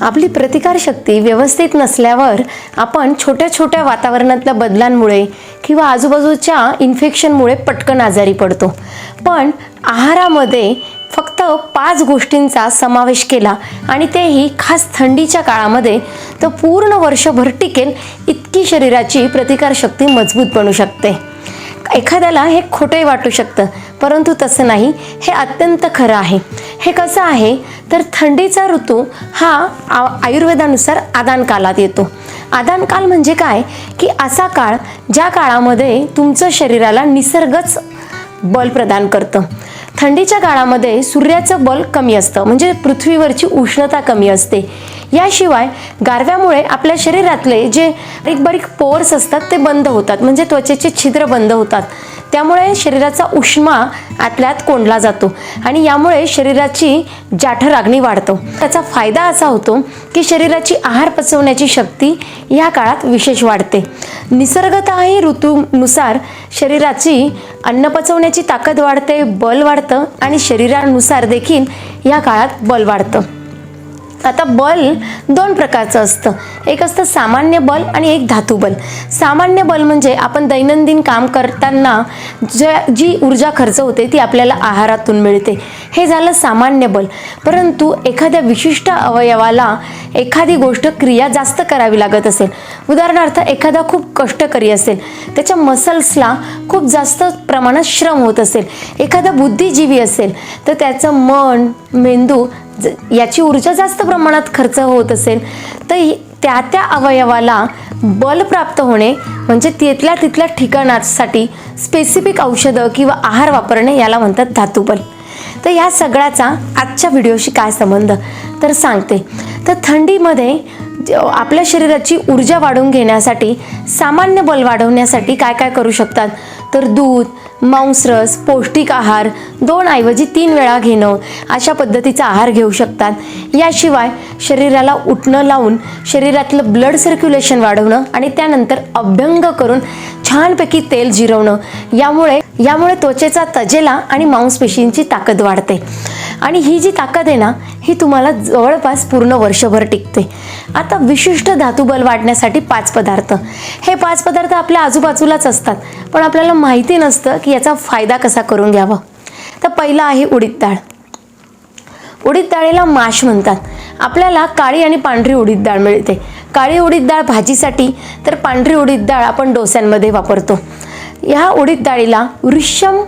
आपली प्रतिकारशक्ती व्यवस्थित नसल्यावर आपण छोट्या छोट्या वातावरणातल्या बदलांमुळे किंवा आजूबाजूच्या इन्फेक्शनमुळे पटकन आजारी पडतो. पण आहारामध्ये फक्त 5 गोष्टींचा समावेश केला आणि तेही खास थंडीच्या काळामध्ये तर पूर्ण वर्षभर टिकेल इतकी शरीराची प्रतिकारशक्ती मजबूत बनू शकते. एखाद्याला हे खोटे वाटू शकतं, परंतु तसं नाही, हे अत्यंत खरं आहे. हे कसं आहे तर थंडीचा ऋतू हा आयुर्वेदानुसार आदान कालात येतो. आदान काल म्हणजे काय की असा काळ ज्या काळामध्ये तुमचं शरीराला निसर्गच बल प्रदान करतं. थंडीच्या काळामध्ये सूर्याचं बल कमी असतं, म्हणजे पृथ्वीवरची उष्णता कमी असते. याशिवाय गारव्यामुळे आपल्या शरीरातले जे बारीक बारीक पोर्स असतात ते बंद होतात, म्हणजे त्वचेचे छिद्र बंद होतात. त्यामुळे शरीराचा उष्मा आतल्यात कोंडला जातो आणि यामुळे शरीराची जाठराग्नी वाढतो. त्याचा फायदा असा होतो की शरीराची आहार पचवण्याची शक्ती या काळात विशेष वाढते. निसर्गतःही ऋतूनुसार शरीराची अन्न पचवण्याची ताकद वाढते, बल वाढतं आणि शरीरानुसार देखील या काळात बल वाढतं. आता बल 2 प्रकारचं असतं. एक असतं सामान्य बल आणि एक धातू बल. सामान्य बल म्हणजे आपण दैनंदिन काम करताना जी ऊर्जा खर्च होते ती आपल्याला आहारातून मिळते, हे झालं सामान्य बल. परंतु एखाद्या विशिष्ट अवयवाला एखादी गोष्ट क्रिया जास्त करावी लागत असेल, उदाहरणार्थ एखादा खूप कष्टकरी असेल, त्याच्या मसल्सला खूप जास्त प्रमाणात श्रम होत असेल, एखादा बुद्धिजीवी असेल तर त्याचं मन, मेंदू याची ऊर्जा जास्त प्रमाणात खर्च होत असेल, तर त्या अवयवाला बल प्राप्त होणे म्हणजे तिथल्या ठिकाणासाठी स्पेसिफिक औषधं किंवा आहार वापरणे याला म्हणतात धातुबल. तर या सगळ्याचा आजच्या व्हिडिओशी काय संबंध तर सांगते. तर थंडीमध्ये आपल्या शरीराची ऊर्जा वाढवून घेण्यासाठी, सामान्य बल वाढवण्यासाठी काय काय करू शकतात तर दूध, मांसरस, पौष्टिक आहार 2 ऐवजी 3 वेळा घेणं, अशा पद्धतीचा आहार घेऊ शकतात. याशिवाय शरीराला उठणं लावून शरीरातलं ब्लड सर्क्युलेशन वाढवणं आणि त्यानंतर अभ्यंग करून छानपैकी तेल जिरवणं, यामुळे त्वचेचा तजेला आणि मांसपेशींची ताकद वाढते. आणि ही जी ताकद आहे ना, ही तुम्हाला जवळपास पूर्ण वर्षभर टिकते. आता विशिष्ट धातुबल वाढण्यासाठी 5 पदार्थ. हे 5 पदार्थ आपल्या आजूबाजूलाच असतात, पण आपल्याला माहिती नसतं की याचा फायदा कसा करून घ्यावा. तर पहिला आहे उडीद डाळ. उडीद डाळीला माश म्हणतात. आपल्याला काळी आणि पांढरी उडीद डाळ मिळते. काळी उडीद डाळ भाजीसाठी, तर पांढरी उडीद डाळ आपण डोस्यांमध्ये वापरतो. ह्या उडीद डाळीला वृषम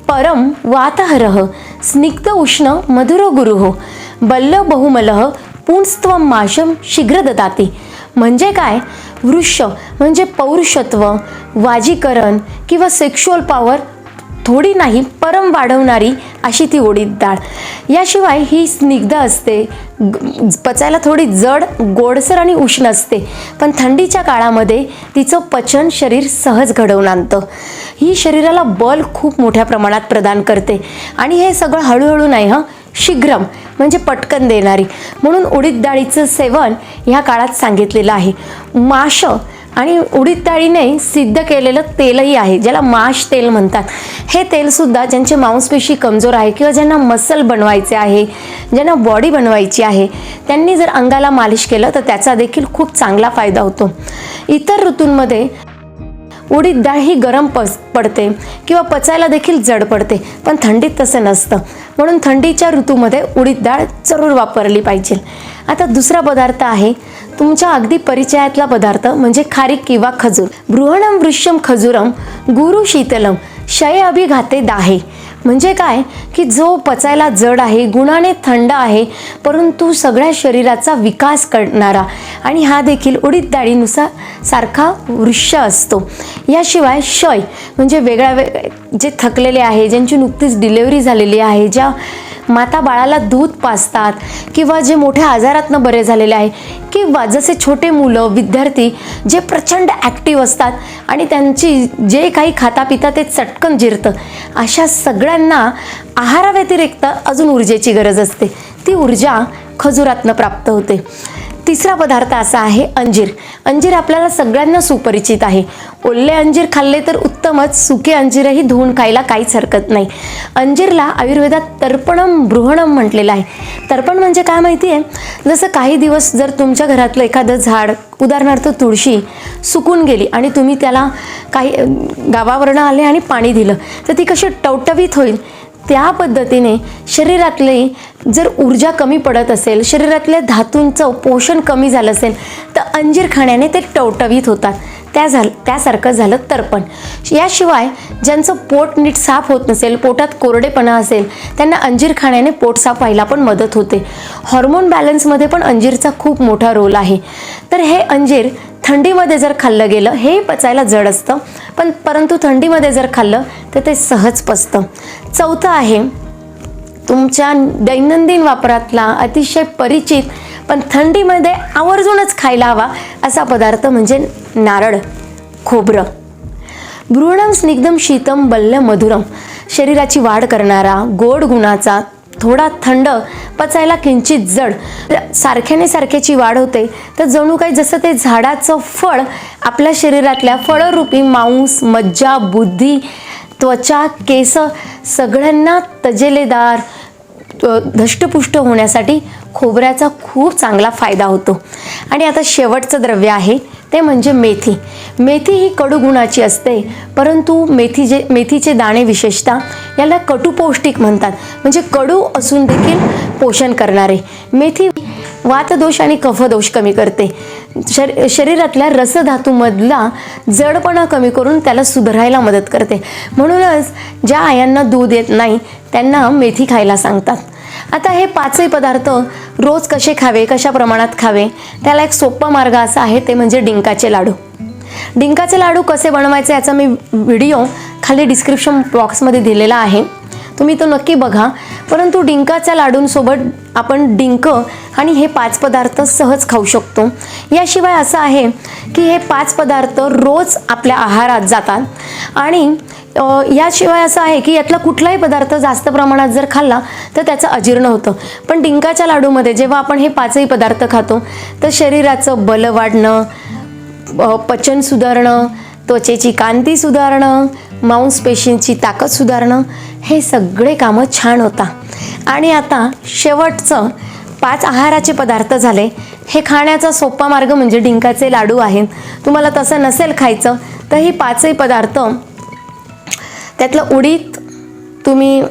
परम वातहरः स्निग्ध उष्ण मधुर गुरुः बल्ल बहुमलः पुंस्त्वम माशम शीघ्र ददाती. म्हणजे काय, वृष म्हणजे पौरुषत्व, वाजीकरण किंवा सेक्शुअल पॉवर थोडी नाही परम वाढवणारी अशी ती उडीद डाळ. याशिवाय ही स्निग्ध असते, पचायला थोडी जड, गोडसर आणि उष्ण असते, पण थंडीच्या काळामध्ये तिचं पचन शरीर सहज घडवून आणतं. ही शरीराला बल खूप मोठ्या प्रमाणात प्रदान करते आणि हे सगळं हळूहळू नाही, शीघ्रम म्हणजे पटकन देणारी, म्हणून उडीद डाळीचं सेवन ह्या काळात सांगितलेलं आहे. माश आणि उडीद डाळीने सिद्ध केलेलं तेलही आहे, ज्याला माश तेल म्हणतात. हे तेलसुद्धा ज्यांचे मांसपेशी कमजोर आहे किंवा ज्यांना मसल बनवायचे आहे, ज्यांना बॉडी बनवायची आहे, त्यांनी जर अंगाला मालिश केलं तर त्याचा देखील खूप चांगला फायदा होतो. इतर ऋतूंमध्ये उडीद डाळ ही गरम पडते किंवा पचायला देखील जड पडते, पण थंडीत तसं नसतं, म्हणून थंडीच्या ऋतूमध्ये उडीद डाळ जरूर वापरली पाहिजे. आता दुसरा पदार्थ आहे तुमच्या अगदी परिचयातला पदार्थ म्हणजे खारीक किंवा खजूर. बृहणम वृष्यम खजूरम गुरु शीतलम शय अभिघाते दाहे. म्हणजे काय की जो पचायला जड आहे, गुणाने थंड आहे, परंतु सगळ्या शरीराचा विकास करणारा, आणि हा देखील उडीद डाळीनुसार सारखा वृक्ष असतो. याशिवाय शय म्हणजे जे थकलेले आहे, ज्यांची नुकतीच डिलेवरी झालेली आहे, ज्या माता बाळाला दूध पाजतात किंवा जे मोठ्या आजारातनं बरे झालेले आहे, किंवा जसे छोटे मुलं, विद्यार्थी जे प्रचंड ॲक्टिव्ह असतात आणि त्यांची जे काही खाता पिता ते चटकन जिरतं, अशा सगळ्यांना आहाराव्यतिरिक्त अजून ऊर्जेची गरज असते. ती ऊर्जा खजुरातनं प्राप्त होते. तिसरा पदार्थ असा आहे अंजीर. अंजीर आपल्याला सगळ्यांना सुपरिचित आहे. ओले अंजीर खाल्ले तर उत्तमच, सुके अंजीरही धुवून खायला काहीच हरकत नाही. अंजीरला आयुर्वेदात तर्पणम बृहणम म्हटलेलं आहे. तर्पण म्हणजे काय माहिती आहे? जसं काही दिवस जर तुमच्या घरातलं एखादं झाड, उदाहरणार्थ तुळशी सुकून गेली आणि तुम्ही त्याला काही गावावरनं आले आणि पाणी दिलं तर ती कशी टवटवीत होईल, त्या पद्धतीने शरीरातली जर ऊर्जा कमी पडत असेल, शरीरातल्या धातूंचं पोषण कमी झालं असेल तर अंजीर खाण्याने ते टवटवीत होतात. त्यासारखं झालं तर्पण. याशिवाय ज्यांचं पोट नीट साफ होत नसेल, पोटात कोरडेपणा असेल, त्यांना अंजीर खाण्याने पोट साफ व्हायला पण मदत होते. हॉर्मोन बॅलन्समध्ये पण अंजीरचा खूप मोठा रोल आहे. तर हे अंजीर थंडीमध्ये जर खाल्लं गेलं, हे पचायला जड असतं, परंतु थंडीमध्ये जर खाल्लं तर ते सहज पचतं. चौथं आहे तुमच्या दैनंदिन वापरातला अतिशय परिचित पण थंडीमध्ये आवर्जूनच खायला हवा असा पदार्थ म्हणजे नारळ, खोबरं. बृहणम स्निग्धम शीतम बल्ल मधुरम, शरीराची वाढ करणारा, गोड गुणाचा, थोडा थंड, पचायला किंचित जड, सारख्याने सारख्याची वाढ होते. तर जणू काही जसं ते झाडाचं फळ आपल्या शरीरातल्या फळरूपी मांस, मज्जा, बुद्धी, त्वचा, केस सगळ्यांना तजेलेदार, धष्टपुष्ट होण्यासाठी खोबऱ्याचा खूप चांगला फायदा होतो. आणि आता शेवटचं द्रव्य आहे ते म्हणजे मेथी. मेथी ही कडू गुणाची असते, परंतु मेथीचे दाणे विशेषतः याला कटुपौष्टिक म्हणतात, म्हणजे कडू असून देखील पोषण करणारे. मेथी वातदोष आणि कफदोष कमी करते. शरीरातल्या रसधातूमधला जडपणा कमी करून त्याला सुधारायला मदत करते. म्हणूनच ज्या आयांना दूध येत नाही त्यांना मेथी खायला सांगतात. आता हे पाचही पदार्थ रोज कसे खावे, कशा प्रमाणात खावे, त्याला एक सोपा मार्ग असा आहे, ते म्हणजे डिंकाचे लाडू. डिंकाचे लाडू कसे बनवायचे याचा मी व्हिडिओ खाली डिस्क्रिप्शन बॉक्समध्ये दिलेला आहे, तुम्ही तो नक्की बघा. परंतु डिंकाच्या लाडूंसोबत आपण डिंक आणि हे 5 पदार्थ सहज खाऊ शकतो. याशिवाय असं आहे की हे 5 पदार्थ रोज आपल्या आहारात जातात आणि याशिवाय असं आहे की यातला कुठलाही पदार्थ जास्त प्रमाणात जर खाल्ला तर त्याचं अजीर्ण होतं. पण डिंकाच्या लाडूमध्ये जेव्हा आपण हे 5ही पदार्थ खातो तर शरीराचं बल वाढणं, पचन सुधारणं, त्वचेची कांती सुधारणं, मांसपेशींची ताकद सुधारणं, हे सगळे कामं छान होतात. आणि आता शेवटचं 5 आहाराचे पदार्थ झाले. हे खाण्याचा सोपा मार्ग म्हणजे डिंकाचे लाडू आहेत. तुम्हाला तसं नसेल खायचं तर ही 5ही पदार्थ, त्यातलं उडीद, तुम्ही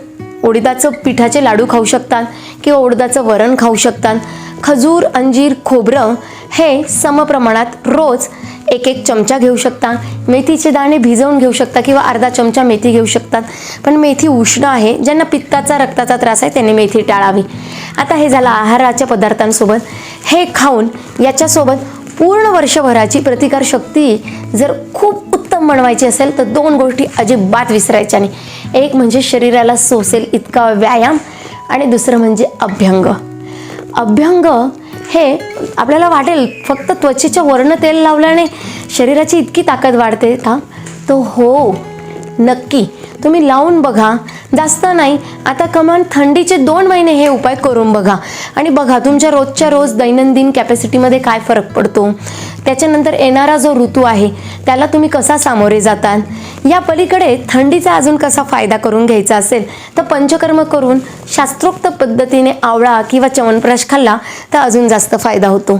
उडीदाचं पिठाचे लाडू खाऊ शकतात किंवा उडदाचं वरण खाऊ शकतात. खजूर, अंजीर, खोबरं हे समप्रमाणात रोज 1-1 चमचा घेऊ शकता. मेथीचे दाणे भिजवून घेऊ शकता किंवा अर्धा चमचा मेथी घेऊ शकतात. पण मेथी उष्ण आहे, ज्यांना पित्ताचा, रक्ताचा त्रास आहे त्यांनी मेथी टाळावी. आता हे झालं आहाराच्या पदार्थांसोबत. हे खाऊन याच्यासोबत पूर्ण वर्षभराची प्रतिकारशक्ती जर खूप उत्तम बनवायची असेल तर 2 गोष्टी अजिबात विसरायच्या नाही. एक म्हणजे शरीराला सोसेल इतका व्यायाम आणि दुसरं म्हणजे अभ्यंग. अभ्यंग हे आपल्याला वाटेल फक्त त्वचेच्या वरनं तेल लावल्याने शरीराची इतकी ताकद वाढते का? तो हो, नक्की तुम्ही लावून बघा. जास्त नाही, आता कमान थंडीचे 2 महिने हे उपाय करून बघा आणि बघा तुमच्या रोजच्या रोज दैनंदिन कॅपॅसिटीमध्ये काय फरक पडतो. त्याच्यानंतर येणारा जो ऋतू आहे त्याला तुम्ही कसा सामोरे जातात, या पलीकडे थंडीचा अजून कसा फायदा करून घ्यायचा असेल तर पंचकर्म करून शास्त्रोक्त पद्धतीने आवळा किंवा च्यवनप्राश खाल्ला तर अजून जास्त फायदा होतो.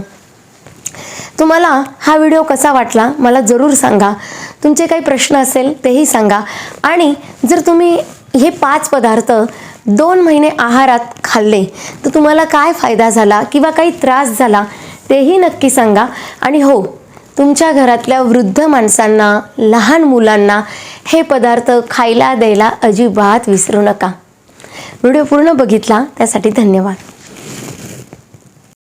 तुम्हाला हा व्हिडिओ कसा वाटला मला जरूर सांगा. तुमचे काही प्रश्न असेल तेही सांगा. आणि जर तुम्ही हे 5 पदार्थ 2 महिने आहारात खाल्ले तर तुम्हाला काय फायदा झाला किंवा काही त्रास झाला तेही नक्की सांगा. आणि हो, तुमच्या घरातल्या वृद्ध माणसांना, लहान मुलांना हे पदार्थ खायला द्यायला अजिबात विसरू नका. व्हिडिओ पूर्ण बघितला त्यासाठी धन्यवाद.